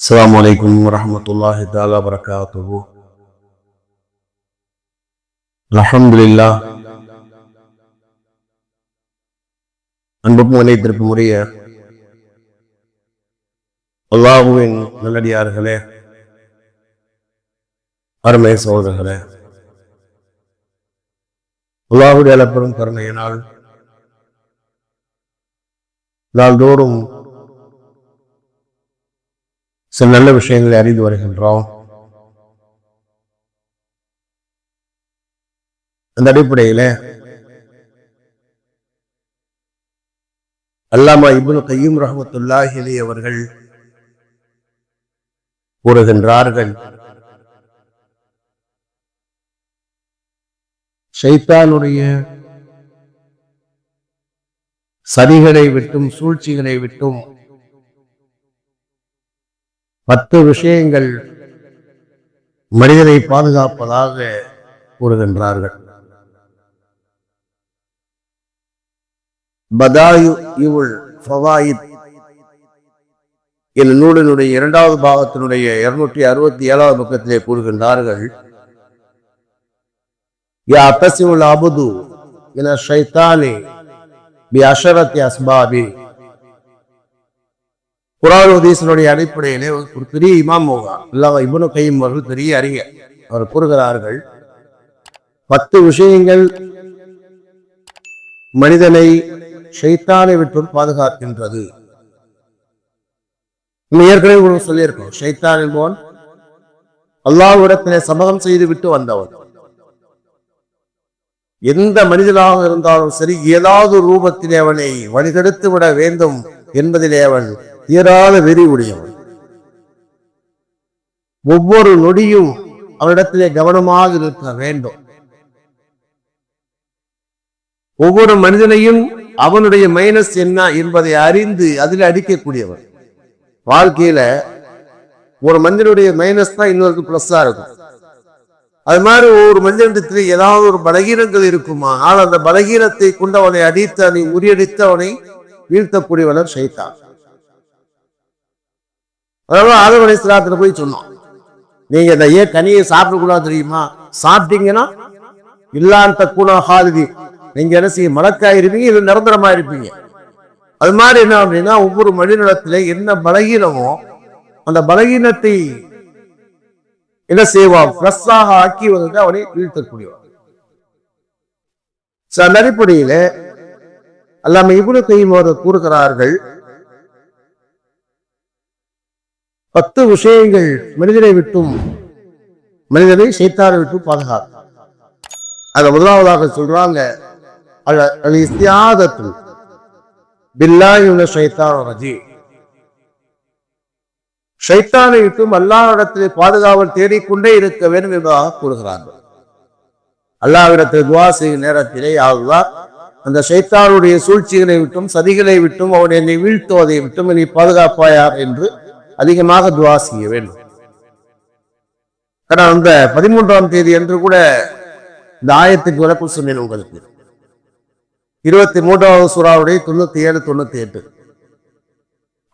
السلام عليكم ورحمة الله تعالى وبركاته. الحمد لله. அன்புக்கும் இணைத்திருக்கும் உரிய அல்லாஹ்வின் நல்லடியார்களே, அருமை சகோதரர்களே, அல்லாஹ்வுடைய அளப்பெரும் கருணையினால் நாள்தோறும் சில நல்ல விஷயங்களை அறிந்து வருகின்றோம். அந்த அடிப்படையில அல்லாமா இப்னு கய்யிம் ரஹ்மத்துல்லாஹி அலைஹி அவர்கள் கூறுகின்றார்கள், ஷைத்தானுடைய சதிகளை விட்டும் சூழ்ச்சிகளை விட்டும் 10 விஷயங்கள் மனிதனை பாதுகாப்பதாக கூறுகின்றார்கள். பதாயுல் ஃபவாயித் என்ற நூலினுடைய 2வது பாகத்தினுடைய 267வது பக்கத்திலே கூறுகின்றார்கள், யா தஸிமுல் அபது இல ஷைத்தானி பி அஷரத்தி அஸ்பாபி. குர்ஆன் ஹதீஸினுடைய அடிப்படையிலே ஒரு பெரிய இமாம் அல்லாமா இப்னு கய்யிம் அவர்கள் பெரிய அறிஞர். அவர் கூறுகிறார்கள், 10 விஷயங்கள் மனிதனை ஷைத்தானை விட்டு பாதுகாக்கின்றது. ஏற்கனவே சொல்லியிருக்கோம், ஷைத்தான் என்பவன் அல்லாஹ்விடத்திலே சமகம் செய்து விட்டு வந்தவன். எந்த மனிதனாக இருந்தாலும் சரி, ஏதாவது ரூபத்திலே அவனை வழிகெடுத்து விட வேண்டும் என்பதிலே அவன் தீராத வெறி உடையவன். ஒவ்வொரு நொடியும் அவனிடத்திலே கவனமாக இருக்க வேண்டும். ஒவ்வொரு மனிதனையும் அவனுடைய மைனஸ் என்ன என்பதை அறிந்து அதில் அடிக்கக்கூடியவன். வாழ்க்கையில ஒரு மனிதனுடைய மைனஸ் தான் இன்னொரு பிளஸ்ஸா இருக்கும். அது மாதிரி ஒவ்வொரு மனிதனிடத்திலே ஏதாவது ஒரு பலகீனங்கள் இருக்குமா, ஆனால் அந்த பலகீனத்தை கொண்டு அவனை அடித்து அவனை முறியடித்து அவனை வீழ்த்தக்கூடியவன் ஷைத்தான். அதனால ஆதம் அலைஹிஸ்ஸலாத்துல போய் சொன்னோம், நீங்க இந்த கனியை சாப்பிடக்கூடாது தெரியுமா, சாப்பிட்டீங்கன்னா இல்லான் தக்கூனா ஹாலிதி, நீங்க என்ன செய்ய மலக்காயிருப்பீங்க, இது நிரந்தரமா இருப்பீங்க. அது மாதிரி என்ன அப்படின்னா, ஒவ்வொரு மனிதனிடத்திலே என்ன பலகீனமோ அந்த பலகீனத்தை என்ன செய்வான், பிளஸ்ஸாக ஆக்கி வந்து அவனை வீழ்த்தக்கூடியவான். அந்த அடிப்படையில அல்லாமா இப்னு கய்யிம் அவர்கள் கூறுகிறார்கள், 10 விஷயங்கள் மனிதனை விட்டும் மனிதனை ஷைத்தானை விட்டு பாதுகாக்கும். அத முதலாவதாக சொல்றாங்க, அல் இஸ்திஆதத்து பில்லாஹி மினஷ் ஷைத்தானிர் ரஜீம். ஷைத்தானை விட்டும் அல்லாஹ்விடத்திலே பாதுகாவல் தேடிக்கொண்டே இருக்க வேண்டும் என்பதாக கூறுகிறார்கள். அல்லாஹ்விடத்தில் துஆ செய்யும் நேரத்திலே, யா அல்லாஹ், அந்த ஷைத்தானுடைய சூழ்ச்சிகளை விட்டும் சதிகளை விட்டும் அவன் என்னை வீழ்த்துவதை விட்டும் என்னை பாதுகாப்பாயார் என்று அதிகமாக துஆ செய்ய வேண்டும். ஆனால் அந்த 13ஆம் தேதி என்று கூட இந்த ஆயத்துக்கு விளக்கம் சொன்னேன் உங்களுக்கு. 23வது சூராவுடைய 97, 98.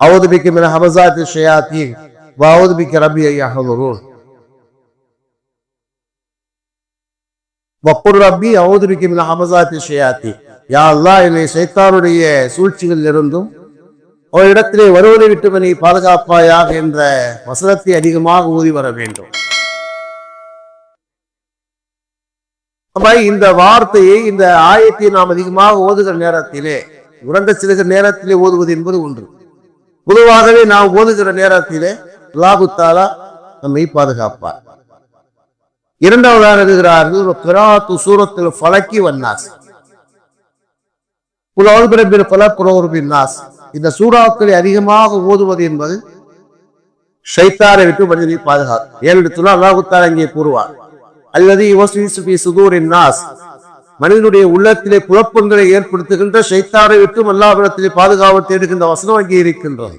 அஊது பிக்க மின் ஹமஸாத்தி ஷயாத்தீன் வ அஊது பிக்க ரப்பி அன் யஹ்துரூன் வக்குர் ரப்பி அஊது பிக்க மின் ஹமஸாத்தி ஷயாத்தீன். யா அல்லாஹ், என்னை ஷைத்தானுடைய சூழ்ச்சிகளில் இருந்தும் ஒரு இடத்திலே வருவதை விட்டு நீ பாதுகாப்பாயாக என்ற வசனத்தை அதிகமாக ஊதி வர வேண்டும். இந்த வார்த்தையை, இந்த ஆயத்தை நாம் அதிகமாக ஓதுகிற நேரத்திலே, உறந்த சிறுகிற நேரத்திலே ஓதுவது என்பது ஒன்று. பொதுவாகவே நாம் ஓதுகிற நேரத்திலே அல்லாஹ் தஆலா நம்மை பாதுகாப்பார். 2வதாக எழுதுகிறார்கள், கிராஅத்து சூரத்துல் ஃபலக்கி வன்னாஸ், குல் அஊது பிரப்பில் ஃபலக் குல் அஊது பின்னாஸ். இந்த சூறாக்களை அதிகமாக ஓதுவது என்பது ஷைத்தானை விட்டு மனிதனை பாதுகாக்கும். ஏனென்று அல்லாஹ் தஆலா இங்கே கூறுவார், அல்லதி யுவஸ்விசு ஃபீ சுதூரின் நாஸ், மனிதனுடைய உள்ளத்திலே குழப்பங்களை ஏற்படுத்துகின்ற ஷைத்தானை விட்டு அல்லாஹ்விடத்திலே பாதுகாவல் தேடுகின்ற வசனம் அங்கே இருக்கின்றது.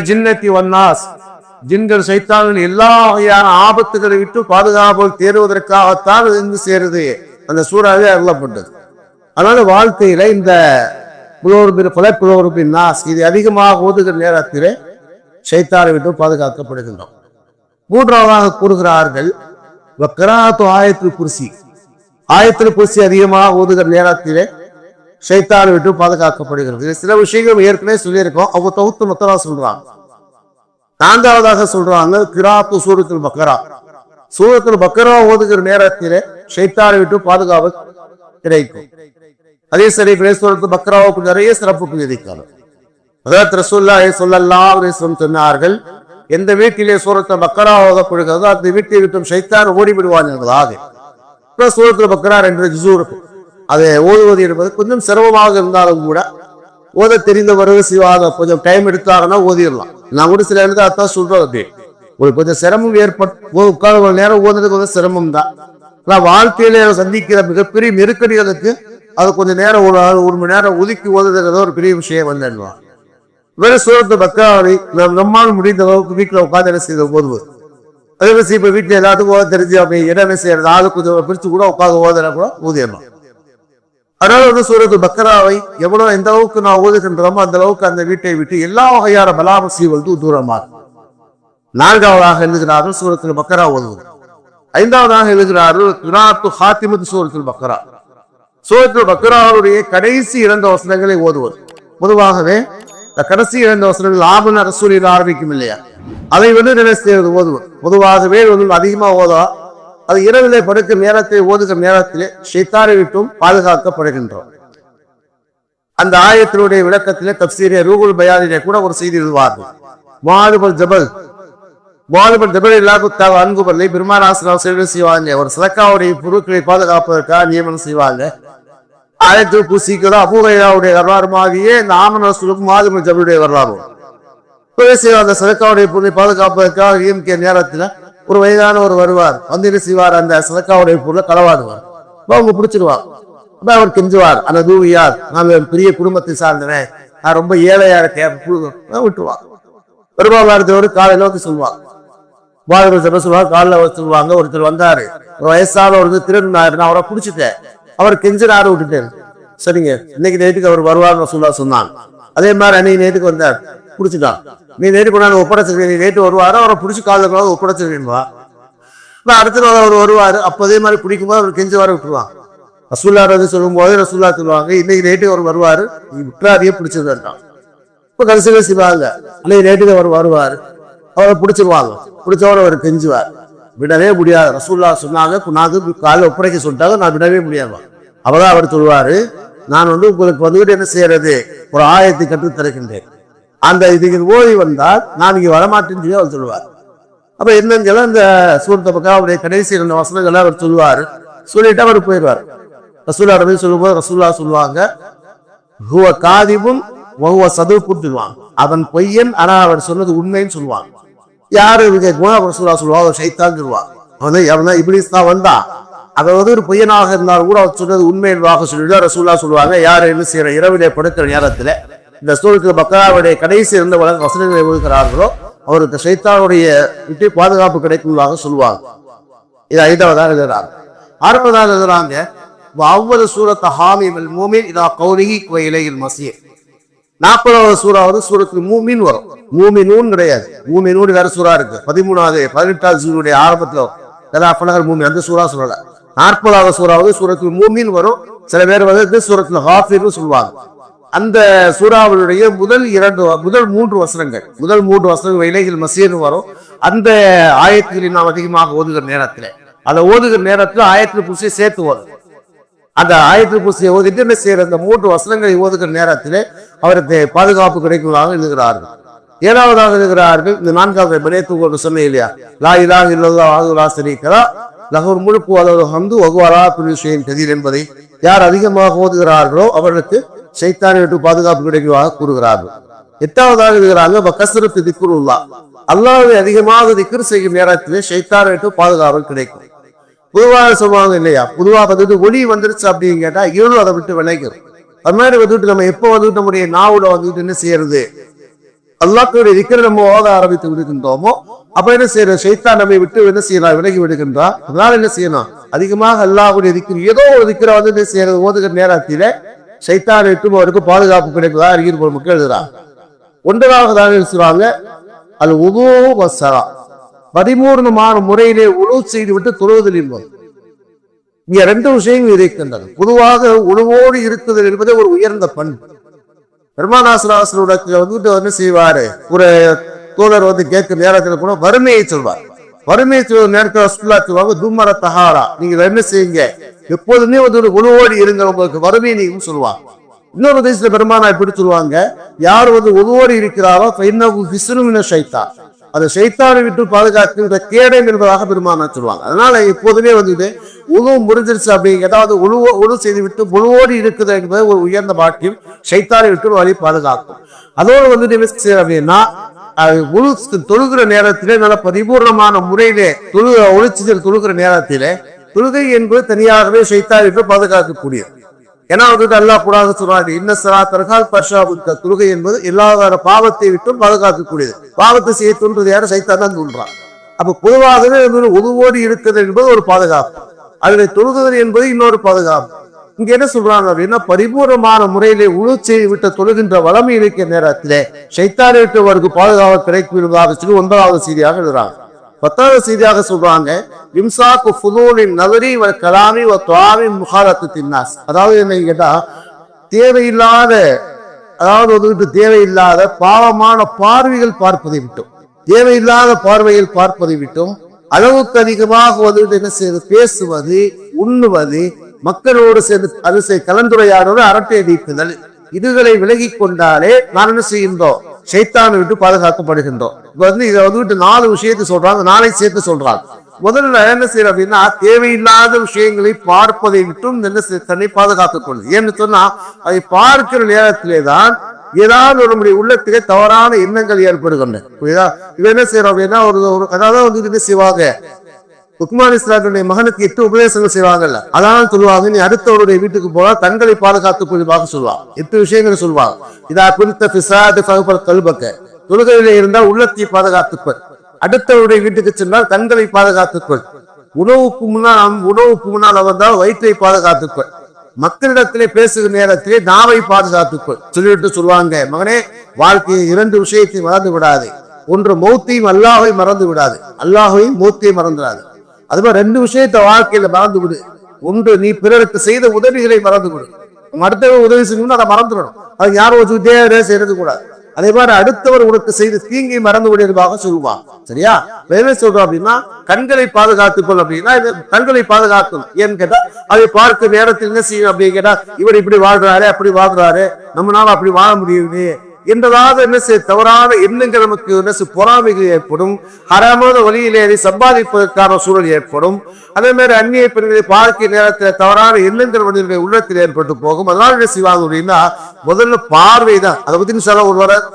ஜின்னத்தி வன்னாஸ், ஜின்கள் ஷைத்தானின் எல்லா வகையான ஆபத்துகளை விட்டு பாதுகாவல் தேடுவதற்காகத்தான் இருந்து சேருது அந்த சூறாவே அருளப்பட்டது. அதனால வாழ்க்கையில இந்த இது அதிகமாக ஓதுகிற நேரத்திலே ஷைத்தானை விட்டு பாதுகாக்கப்படுகின்றோம். மூன்றாவதாக கூறுகிறார்கள் ஆயத்தில் குர்சி. ஆயத்தில் குர்சி அதிகமாக ஓதுகிற நேரத்திலே ஷைத்தானை விட்டு பாதுகாக்கப்படுகிறது. சில விஷயங்கள் ஏற்கனவே சொல்லியிருக்கோம். அவங்க தொகுத்து மொத்தமா சொல்றாங்க. நான்காவதாக சொல்றாங்க கிராத்து சூரத்துல் பக்கரா. சூரத்துல் பக்கரா ஓதுகிற நேரத்திலே ஷைத்தானை விட்டு பாதுகாப்பு கிடைக்கும். அதே சரி சூரத்துல் பக்கராவுக்கு நிறைய சிறப்புகள் இருக்கிறது. ரசூலுல்லாஹி ஸல்லல்லாஹு அலைஹி வஸல்லம் சொன்னார்கள், எந்த வீட்டிலே சூரத்துல் பக்கரா ஓதப்படுகிறதோ அந்த வீட்டை விட்டும் ஷைத்தான் ஓடிவிடுவான் என்பதாக. சூரத்துல் பக்கரா 2 ஜுஸு இருக்கும். அதை ஓதுவது என்பது கொஞ்சம் சிரமமாக இருந்தாலும் கூட ஓத தெரிந்தவர்கள் செய்வாங்க. கொஞ்சம் டைம் எடுத்தாங்கன்னா ஓதிடலாம். நான் கூட சில இடத்துல அதான் சொல்றேன். அப்படி உங்களுக்கு கொஞ்சம் சிரமம் உட்கார நேரம் ஓதுறது கொஞ்சம் சிரமம் தான். ஆனா வாழ்க்கையில சந்திக்கிற மிகப்பெரிய நெருக்கடிகளுக்கு அது கொஞ்சம் நேரம் 1 மணி நேரம் ஒதுக்கி ஓதுறது ஒரு பெரிய விஷயம் வந்துடுவான். வேற சூரத்துல் பக்கராவை நம்மால் முடிந்த அளவுக்கு வீட்டுல உட்காந்து என்ன செய்த ஓதுவது. அதே மாதிரி இப்ப வீட்டுல எல்லாத்துக்கும் ஓத தெரிஞ்சு அப்படி என்ன செய்யறது, ஆளு கொஞ்சம் பிரிச்சு கூட உட்காந்து ஓதுனா கூட ஊதிடலாம். அதனால சூரத்துல் பக்கராவை எவ்வளவு எந்த அளவுக்கு நான் ஓதுகின்றோமோ அந்த அளவுக்கு அந்த வீட்டை விட்டு எல்லா வகையான பலாமசீவல்து தூரமாக. நான்காவதாக எழுதுகிறார்கள் சூரத்துல் பக்கரா ஓதுவது. ஐந்தாவதாக எழுதுகிறார்கள் கிராத்து ஹாத்திமத்து சூரத்துல் பக்கரா. சூரத்துல் பக்கராவுடைய கடைசி 2 வசனங்களை ஓதுவது. பொதுவாகவே கடைசி 2 வசனங்கள் ஆபன ரசூலில் ஆரம்பிக்கும் இல்லையா, அதை நினைவு ஓதுவது. பொதுவாகவே அதிகமா ஓதா அது இரவிலே படுக்கும் நேரத்தை ஓதுகிற நேரத்திலே ஷைத்தானை விட்டும் பாதுகாக்கப்படுகின்றோம். அந்த ஆயத்தினுடைய விளக்கத்திலே தப்சீரே ரூகுல் பயானிலே கூட ஒரு செய்தி எழுதுவார்கள். முஆதுபல் ஜபல் இல்லாத அன்புபல்லை பெருமானாசிரியர் சேவை செய்வாங்க. ஒரு சதக்காவுடைய பொருட்களை பாதுகாப்பதற்காக நியமனம் செய்வாங்க. ஆயத்தில் பூசிக்கிறோம் அபூ ஹுரைராவுடைய வரலாறுமாகியே இந்த ஆமன் ரசூலுக்கும் முஆதுபல் ஜபலுடைய வரலாறு. அந்த சதக்காவுடைய பொருளை பாதுகாப்பதற்காக நியமிக்கிற நேரத்தில் ஒரு வயதான ஒரு வருவார். வந்து என்ன செய்வார், அந்த சதக்காவுடைய பொருளை களவாடுவார். அவங்க பிடிச்சிருவார். அப்ப அவர் கெஞ்சுவார், அந்த தூவியார் நான் பெரிய குடும்பத்தை சார்ந்தவன், நான் ரொம்ப ஏழையா இருக்கேன் விட்டுருவார். பெருமாள் காலையில வந்து சொல்லுவாங்க. சொல்லுவாங்க காலைல சொல்லுவாங்க, ஒருத்தர் வந்தாரு, ஒரு வயசான ஒரு திருநாரு, நான் அவரை பிடிச்சிட்டேன், அவர் கெஞ்சினாரு விட்டுட்டேன். சரிங்க, இன்னைக்கு நைட்டுக்கு அவர் வருவார்னு சொன்னாங்க. அதே மாதிரி அன்னைக்கு நைட்டுக்கு வந்தார், பிடிச்சிட்டான். நீ நேற்று கொண்டாந்து ஒப்படைச்சிருக்கேன், நீ நேற்று வருவாரு, அவரை பிடிச்சி காலையில் ஒப்படைச்சிருக்கேன்வா. அடுத்த நாள் அவர் வருவாரு, அப்போ அதே மாதிரி பிடிக்கும்போது அவர் கெஞ்சி வர விட்டுருவான். ரசூல்லா சொல்லும் போது ரசூல்லா சொல்லுவாங்க, இன்னைக்கு நைட்டுக்கு அவர் வருவாரு, நீ விட்டுறாரியே பிடிச்சிருந்தான். இப்போ கடைசியில செய்வாங்க, இன்னைக்கு நைட்டுக்கு அவர் வருவாரு, அவரை பிடிச்சிருவாங்க. பிடிச்சவரை அவர் கெஞ்சுவார். விடவே முடியாது. ரசூல்லா சொன்னாங்க, நான் காலையில் ஒப்படைக்க சொல்லிட்டாங்க, நான் விடவே முடியாது. அவதான் அவர் சொல்லுவாரு, நான் உங்களுக்கு என்ன செய்யறது, ஒரு ஆயத்தை கற்றுத் தருகின்றேன், அந்த இதுக்கு ஓதி வந்தால் நான் இங்க வரமாட்டேன்னு சொல்லி அவர் சொல்லுவார். அப்ப என்னன்னு இந்த சூரத்துல் பக்கராவுடைய கடைசி 2 வசனங்களை அவர் சொல்லுவாரு. சொல்லிட்டு அவர் போயிடுவார். ரசூல்லா சொல்லும் போது ரசூல்லா சொல்லுவாங்க, ஹுவ காதிபுன் வஹுவ சதுக்குன்னு சொல்லுவாங்க. அவன் பொய்யன், ஆனா அவர் சொன்னது உண்மைன்னு சொல்லுவாங்க. யாரு ரசூல்லா சொல்லுவாங்க, ஷைத்தான் சொல்லுவாங்க. அவன் இப்லீஸ் தான் வந்தான். அதாவது ஒரு பொய்யனாக இருந்தாலும் கூட அவர் சொன்னது உண்மை என்பதாக சொல்லிட்டு ரசூல்லா சொல்லுவாங்க, யாரு என்ன செய்யற இரவிலே படுக்கிற நேரத்துல இந்த சூரத்துல் பக்கராவுடைய கடைசி 2 வசனங்களை ஓதுகிறார்களோ அவருக்கு ஷைத்தானுடைய விட்டு பாதுகாப்பு கிடைக்கும்தாக சொல்லுவாங்க. இது 5வதாக எழுதுறாங்க. 6வதாக எழுதுறாங்க, அவ்வளவு சூரத் ஹாமீமுல் மூமின் இதா கௌலிஹி வ இலைஹில் மஸீர். 40வது சூறாவது சூரத்துல் மூமின் வரும். மூமினூன் கிடையாது, மூமினூன் வேற சூறா இருக்கு. 18வது சூருடைய ஆரம்பத்துல மூமின் அந்த சூறா சொல்லல. 40வது சூறாவது சூரத்துல் மூமின் வரும். சில பேர் சூரத்துல் ஹாஃபிர்னு சொல்லுவாங்க. அந்த சூறாவுடைய முதல் 3 வசனங்கள் இலைஹில் மஸீர் வரும். அந்த ஆயத்துகளில் நாம் அதிகமாக ஓதுகிற நேரத்தில் அதை ஓதுகிற நேரத்தில் ஆயத்தில் குர்சியை சேர்த்து ஓதும். அந்த ஆயத்தில் குர்சியை ஓதிட்டு என்ன செய்யற அந்த 3 வசனங்களை ஓதுகிற நேரத்திலே அவருக்கு பாதுகாப்பு கிடைக்குமாக எழுதுகிறார்கள். 7வதாக எழுதுகிறார்கள். இந்த 4வது பனேத்து சொன்ன இல்லையா, லா இலாஹ இல்லல்லாஹு வஹ்தஹு லா ஷரீக லஹு லஹுல் முல்கு வ லஹுல் ஹம்து வ ஹுவ அலா குல்லி ஷைஇன் கதீர் என்பதை யார் அதிகமாக ஓதுகிறார்களோ அவர்களுக்கு ஷைத்தானை விட்டு பாதுகாப்பு கிடைக்குமாக கூறுகிறார்கள். 8வதாக எழுதுகிறாங்க, கஸ்ரத்து திக்ருல்லாஹ், அல்லாஹ்வை அதிகமாக திக்ர் செய்யும் நேரத்திலே ஷைத்தானை விட்டு பாதுகாப்பு கிடைக்கும். பொதுவாக சொல்லுவாங்க இல்லையா, பொதுவாக ஒளி வந்துருச்சு அப்படின்னு கேட்டா இருள் அதை விட்டு விளைக்கிறோம். அது மாதிரி நம்ம எப்போ நம்முடைய நாவுல என்ன செய்யறது, அல்லாஹ்வுடைய திக்ரை நம்ம ஓத ஆரம்பித்து விடுகின்றோமோ அப்ப என்ன செய்யறோம், ஷைத்தான் நம்மை விட்டு என்ன செய்யலாம், விலகி விடுகின்றான். அதனால என்ன செய்யணும், அதிகமாக அல்லாஹ்வுடைய திக்ர் ஏதோ ஒரு திக்ரை என்ன செய்யறது ஓதுகிற நேரத்திலே சைத்தானை விட்டு அவருக்கு பாதுகாப்பு கிடைப்பதா அறிஞர் மக்கள் எழுதுறாங்க. ஒன்பதாவதாக சொல்றாங்க அது உது வசரா, பரிபூர்ணமான முறையிலே உழு செய்து விட்டு தொழுவதில் என்பது. இங்க ரெண்டு விஷயங்கள் இருக்கின்றன. பொதுவாக உணவோடு இருக்குதல் என்பது ஒரு உயர்ந்த பண்பு. பெருமானாசராசனுடைய வந்துட்டு என்ன செய்வாரு, ஒரு தோழர் வந்து கேட்கும் நேரத்தில் கூட வறுமையை சொல்வார். வறுமையை சொல்ற நேரத்தில் சொல்லுவாங்க தும்மர தஹாரா, நீங்க என்ன செய்யுங்க, எப்போதுமே வந்து ஒரு உணவோடு இருங்க, உங்களுக்கு வறுமையை நீங்க சொல்லுவாங்க. இன்னொரு தேசத்துல பெருமானா எப்படி சொல்லுவாங்க, யார் வந்து உணவோடு இருக்கிறாரோ சைத்தா, அதை சைத்தானை விட்டு பாதுகாக்கின்ற கேடம் என்பதாக பெருமானா சொல்லுவாங்க. அதனால எப்போதுமே வந்துட்டு உணவு முறிஞ்சிருச்சு அப்படிங்க, ஏதாவது உணவு செய்து விட்டு உணவோடு இருக்குது என்பது ஒரு உயர்ந்த பாக்கியம், சைத்தானை விட்டு வழி பாதுகாக்கும். அதோடு வந்துட்டு என்ன செய்ய அப்படின்னா, தொழுகிற நேரத்திலே நல்ல பரிபூர்ணமான முறையிலே தொழுகிற நேரத்திலே தொழுகை என்பது தனியாகவே சைத்தானை விட்டு பாதுகாக்கக்கூடியது. ஏன்னா வந்துட்டு அல்லாஹ் கூடாது சொல்றாரு, இன்னசலாத்தர்கள் பர்ஷாபுத்த, தொழுகை என்பது எல்லா பாவத்தை விட்டும் பாதுகாக்கக்கூடியது. பாவத்தை செய்ய தோன்றது யாரும் சைத்தான் தான் தோன்றான். அப்ப பொதுவாகவே உதவோடு இருக்கிறது என்பது ஒரு பாதுகாப்பு, அதில் தொழுகுதல் என்பது இன்னொரு பாதுகாப்பு. இங்க என்ன சொல்றாங்க அப்படின்னா, பரிபூர்ணமான முறையிலே உழுச்சை விட்ட தொழுகின்ற வளமை இருக்கிற நேரத்திலே சைத்தானை விட்டு அவருக்கு பாதுகாப்பு கிடைக்கும் சொல்லி 9வது செய்தியாக எழுதுறாங்க. 10வது செய்தியாக சொல்றாங்க, இம்சாக்கு ஃபுதூலின் நவரி வ கலாமி வ துஆமின் முஹாலத்து தின்னாஸ். அதாவது என்ன கேட்டா, தேவையில்லாத, அதாவது வந்துட்டு தேவையில்லாத பாவமான பார்வைகள் பார்ப்பதை விட்டும், தேவையில்லாத பார்வைகள் பார்ப்பதை விட்டும் அளவுக்கு அதிகமாக வந்துட்டு என்ன செய்வது, பேசுவது, உண்ணுவது, மக்களோடு சேர்ந்து கலந்துரையாடுவது, அரட்டை அடிப்புதல், இதுகளை விலகி கொண்டாலே நான் என்ன செய்கின்றோம், சைத்தானை விட்டு பாதுகாக்கப்படுகின்றோம். இப்ப வந்து இதை வந்துட்டு 4 விஷயத்தை சொல்றாங்க, 4 சேர்த்து சொல்றாங்க. முதல்ல என்ன செய்யற அப்படின்னா, தேவையில்லாத விஷயங்களை பார்ப்பதை விட்டும் தன்னை பாதுகாத்துக் கொள்ளுது. ஏன்னு சொன்னா, அதை பார்க்கிற நேரத்திலே தான் ஏதாவது நம்முடைய உள்ளத்திலே தவறான எண்ணங்கள் ஏற்படுகின்றன. இவ என்ன செய்யறோம் அப்படின்னா, ஒரு அதாவது வந்து என்ன செய்வாங்க, உக்மான் இஸ்லாத்துடைய மகனுக்கு 8 உபதேசங்கள் செய்வாங்கல்ல, அதான் சொல்லுவாங்க, நீ அடுத்தவருடைய வீட்டுக்கு போனா தங்களை பாதுகாத்துக் கொள்வாக சொல்லுவாங்க. 8 விஷயங்கள் சொல்லுவாங்க. இதா குறித்த பிசாது கல்பக்க, தொழுகையில இருந்தால் உள்ளத்தை பாதுகாத்துக்கொள், அடுத்தவருடைய வீட்டுக்கு சென்றால் கண்களை பாதுகாத்துக்கொள், உணவுக்கு முன்னால் வந்தால் வயிற்றை பாதுகாத்துக்கொள், மக்களிடத்திலே பேசுகிற நேரத்திலே நாவை பாதுகாத்துக்கொள் சொல்லிட்டு சொல்லுவாங்க, மகனே வாழ்க்கையை 2 விஷயத்தை மறந்து விடாது. ஒன்று மௌத்தையும் அல்லாஹையும் மறந்து விடாது, அல்லாஹையும் மௌத்தையும் மறந்துடாது. அது மாதிரி 2 விஷயத்தை வாழ்க்கையில மறந்து விடு. ஒன்று, நீ பிறருக்கு செய்த உதவிகளை மறந்து விடு. அடுத்தவர் உதவி செய்யணும்னு அதை மறந்துவிடணும், அது யாரும் வச்சுக்கிட்டே செய்யறது கூடாது. அதே மாதிரி அடுத்தவர் உனக்கு செய்த தீங்கை மறந்து விடுவதாக சொல்லுவான். சரியா? என்ன சொல்றோம் அப்படின்னா, கண்களை பாதுகாத்துக்கொள் அப்படின்னா, கண்களை காத்துக்கணும். ஏன்னு கேட்டா, அதை பார்க்க நேரத்தில் என்ன செய்யும் அப்படின்னு கேட்டா, இவர் இப்படி வாழ்றாரு, அப்படி வாழ்றாரு, நம்மளால அப்படி வாழ முடியுது என்றதாக என்ன செய்ய தவறான எண்ணங்கள் நமக்கு என்ன பொறாமைகள் ஏற்படும், ஹராமான வழியிலே அதை சம்பாதிப்பதற்கான சூழல் ஏற்படும். அதே மாதிரி அந்நிய பெண்களை பார்க்க நேரத்தில் தவறான எண்ணங்கள் மனிதனுடைய உள்ளத்தில் ஏற்பட்டு போகும். அதனால என்ன செய்வாங்க அப்படின்னா, முதல்ல பார்வை தான். அதை பத்தி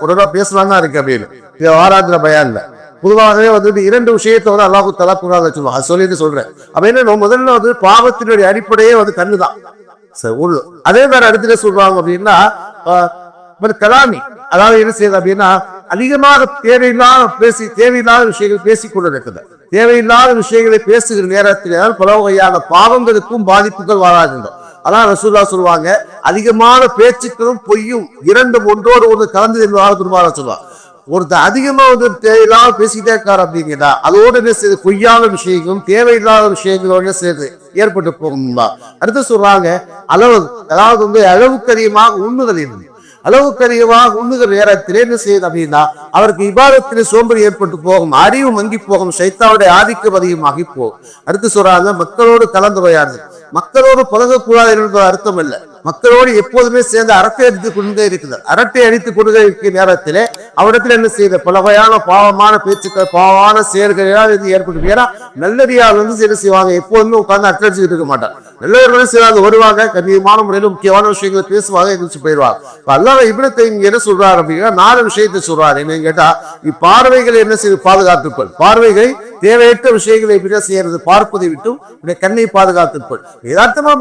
ஒரு பேசலாம் தான் இருக்கு அப்படின்னு இதை வாராந்திர பயான்ல பொதுவாகவே வந்துட்டு 2 விஷயத்தை வந்து அல்லாஹு தஆலா குர்ஆன்ல சொல்லுவாங்க. அது சொல்லிட்டு சொல்றேன். அப்ப என்ன, முதல்ல வந்து பாவத்தினுடைய அடிப்படையே வந்து கண்ணுதான். அதே மாதிரி அடுத்த சொல்றாங்க அப்படின்னா கலாமி, அதாவது என்ன செய்யுது அப்படின்னா, அதிகமாக தேவையில்லாத விஷயங்கள் பேசிக் கொண்டு இருக்குது. தேவையில்லாத விஷயங்களை பேசுகிற நேரத்தில் பல வகையான பாவங்களுக்கும் பாதிப்புகள் வராதுன்றோம். அதான் ரசூலுல்லாஹ் சொல்லுவாங்க, அதிகமான பேச்சுக்களும் பொய்யும் 2 ஒன்றோடு ஒன்று கலந்து என்பதாக திரும்ப சொல்லுவாங்க. ஒருத்தர் அதிகமா வந்து தேவையில்லாம பேசிக்கிட்டே இருக்காரு அப்படிங்கிறா, அதோடு என்ன செய்யுது, பொய்யான விஷயங்களும் தேவையில்லாத விஷயங்களோட சேர்ந்து ஏற்பட்டு போகும்பா. அடுத்து சொல்றாங்க அளவு, அதாவது வந்து அளவுக்கு அதிகமாக உண்ணுதல் இருந்து, அளவுக்கு அதிகமாக உண்ணுகிற நேரத்தில் என்ன செய்யுது அப்படின்னா, அவருக்கு இபாதத்திலே சோம்பல் ஏற்பட்டு போகும், அறிவு மங்கி போகும், சைத்தானுடைய ஆதிக்கம் அதிகமாகி போகும். அடுத்து சொல்றாங்க மக்களோடு கலந்துரையாடுது. மக்களோடு பழகக்கூடாது என்பது அர்த்தம் இல்லை, மக்களோடு எப்போதுமே சேர்ந்து அரட்டை அடித்துக் கொண்டே இருக்குது. அரட்டை அடித்துக் கொண்டே இருக்கிற நேரத்திலே அவரிடத்துல என்ன செய்யுது, பல வகையான பாவமான பேச்சுக்கள், பாவமான செயல்கள் ஏற்பட்டு. ஏன்னா நல்லடியார் வந்து என்ன செய்வாங்க, எப்போதுமே உட்கார்ந்து அரட்டை அடிச்சுக்கிட்டு இருக்க மாட்டாங்க. நல்லவர்களும் செய்வாங்க, வருவாங்க, கண்ணியமான முறையில் முக்கியமான விஷயங்களை பேசுவாங்க, எதிர்த்து போயிடுவாங்க. அல்லாஹ் இப்னு தய்மிய்யா என்ன சொல்றாரு அப்படின்னா, 4 விஷயத்தை சொல்றாரு. என்னன்னு கேட்டா, இப்பார்வைகளை என்ன செய்து பாதுகாத்துக்கொள், பார்வைகளை தேவையற்ற விஷயங்களை என்ன செய்யறது, பார்ப்பதை விட்டும் கண்ணை பாதுகாத்துக்கொள். யதார்த்தமா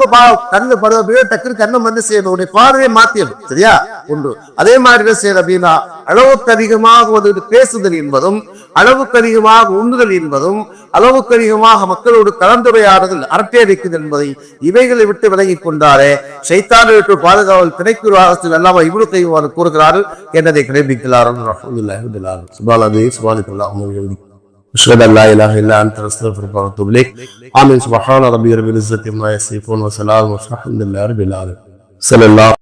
கண்ணு படுவ டக்குனு கண்ணை என்ன செய்யணும், உடைய பார்வையை மாத்தியணும். சரியா? ஒன்று. அதே மாதிரி என்ன செய்யணும் அப்படின்னா, அளவுக்கு அதிகமாக வந்து பேசுதல் என்பதும் அளவுக்கு அதிகமாக உண்ணுதல் என்பதும் அளவுக்கு அதிகமாக மக்களோடு கலந்துரையாடுதல் அரட்டை அடிக்குது என்பதை இவைகளை விட்டு விலகி கொண்டாரே ஷைத்தானை விட்டு பாதுகாவல் திணைக்குள் எல்லாம் இவ்வளவு கைவாறு கூறுகிறார்கள் என்னதை கிடைப்பிக்கிறார்கள். أشهد أن لا إله إلا أنت أستغفرك وأتوب إليك. آمين. سبحان ربي رب العزة عما يصفون وسلام والحمد لله رب العالمين. صلى الله